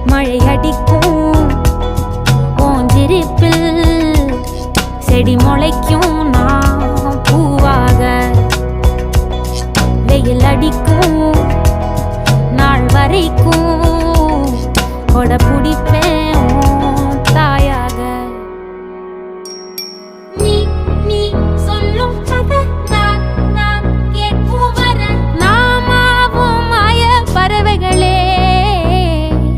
மழை அடிக்கும் ஓஞ்சிருப்பில் செடி முளைக்கும் நான் பூவாக வெயில் அடிக்கும் நாள் வரைக்கும்